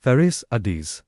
Faris Odeh's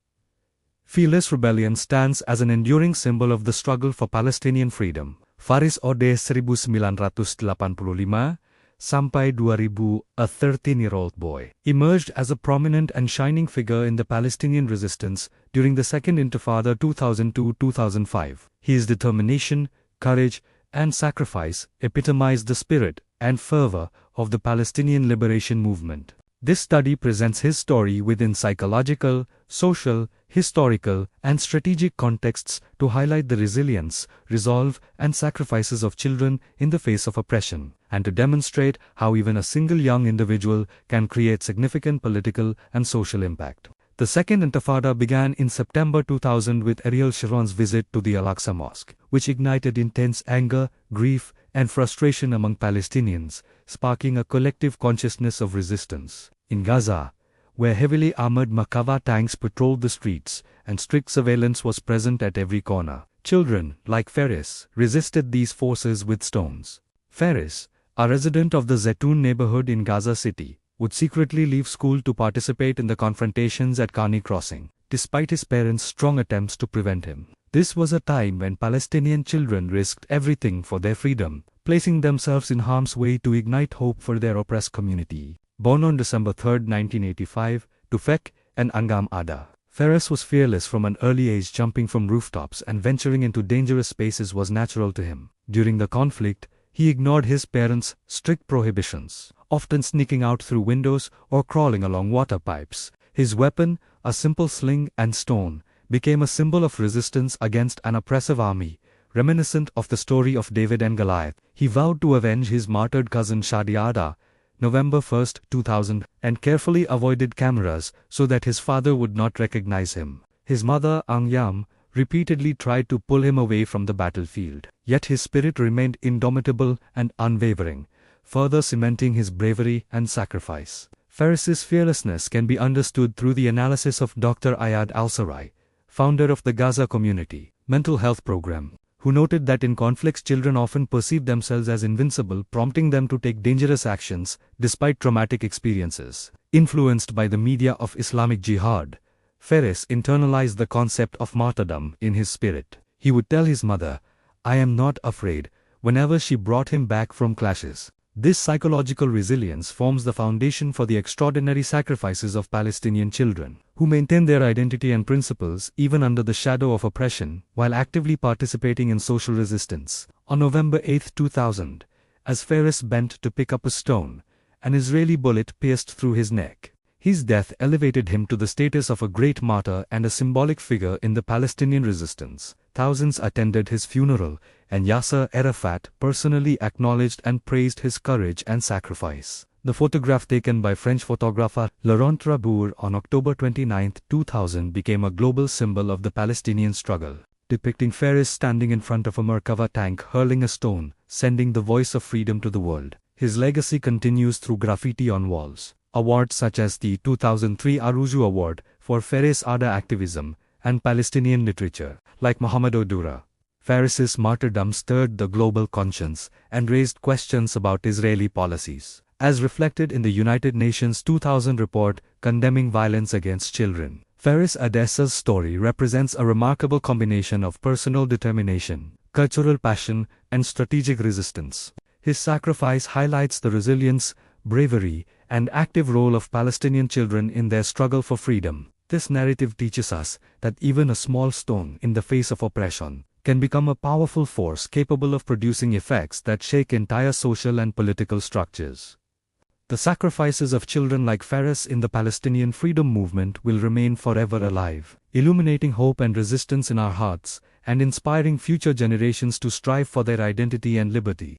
fearless rebellion stands as an enduring symbol of the struggle for Palestinian freedom. Faris Odeh 1985 sampai 2000, a 13-year-old boy, emerged as a prominent and shining figure in the Palestinian resistance during the Second Intifada 2002-2005. His determination, courage, and sacrifice epitomized the spirit and fervor of the Palestinian liberation movement. This study presents his story within psychological, social, historical, and strategic contexts to highlight the resilience, resolve, and sacrifices of children in the face of oppression, and to demonstrate how even a single young individual can create significant political and social impact. The Second Intifada began in September 2000 with Ariel Sharon's visit to the Al-Aqsa Mosque, which ignited intense anger, grief, and frustration among Palestinians, sparking a collective consciousness of resistance. In Gaza, where heavily armored Merkava tanks patrolled the streets and strict surveillance was present at every corner, children, like Faris, resisted these forces with stones. Faris, a resident of the Zetoun neighborhood in Gaza City, would secretly leave school to participate in the confrontations at Karni Crossing, despite his parents' strong attempts to prevent him. This was a time when Palestinian children risked everything for their freedom, placing themselves in harm's way to ignite hope for their oppressed community. Born on December 3, 1985, to Fek and Angam Ada, Faris was fearless from an early age. Jumping from rooftops and venturing into dangerous spaces was natural to him. During the conflict, he ignored his parents' strict prohibitions, often sneaking out through windows or crawling along water pipes. His weapon, a simple sling and stone, became a symbol of resistance against an oppressive army, reminiscent of the story of David and Goliath. He vowed to avenge his martyred cousin Shadiada, November 1, 2000, and carefully avoided cameras so that his father would not recognize him. His mother, Angyam, repeatedly tried to pull him away from the battlefield. Yet his spirit remained indomitable and unwavering, further cementing his bravery and sacrifice. Faris's fearlessness can be understood through the analysis of Dr. Ayad Al-Sarai, founder of the Gaza Community Mental Health Program, who noted that in conflicts children often perceive themselves as invincible, prompting them to take dangerous actions despite traumatic experiences. Influenced by the media of Islamic Jihad, Faris internalized the concept of martyrdom in his spirit. He would tell his mother, "I am not afraid," whenever she brought him back from clashes. This psychological resilience forms the foundation for the extraordinary sacrifices of Palestinian children, who maintain their identity and principles even under the shadow of oppression, while actively participating in social resistance. On November 8, 2000, as Faris bent to pick up a stone, an Israeli bullet pierced through his neck. His death elevated him to the status of a great martyr and a symbolic figure in the Palestinian resistance. Thousands attended his funeral, and Yasser Arafat personally acknowledged and praised his courage and sacrifice. The photograph taken by French photographer Laurent Trabour on October 29, 2000 became a global symbol of the Palestinian struggle, depicting Faris standing in front of a Merkava tank hurling a stone, sending the voice of freedom to the world. His legacy continues through graffiti on walls. Awards such as the 2003 Aruju Award for Faris Odeh Activism and Palestinian literature, like Mohamed Odura. Faris's martyrdom stirred the global conscience and raised questions about Israeli policies, as reflected in the United Nations 2000 report condemning violence against children. Faris Odeh's story represents a remarkable combination of personal determination, cultural passion, and strategic resistance. His sacrifice highlights the resilience, bravery, and active role of Palestinian children in their struggle for freedom. This narrative teaches us that even a small stone in the face of oppression can become a powerful force capable of producing effects that shake entire social and political structures. The sacrifices of children like Faris in the Palestinian freedom movement will remain forever alive, illuminating hope and resistance in our hearts, and inspiring future generations to strive for their identity and liberty.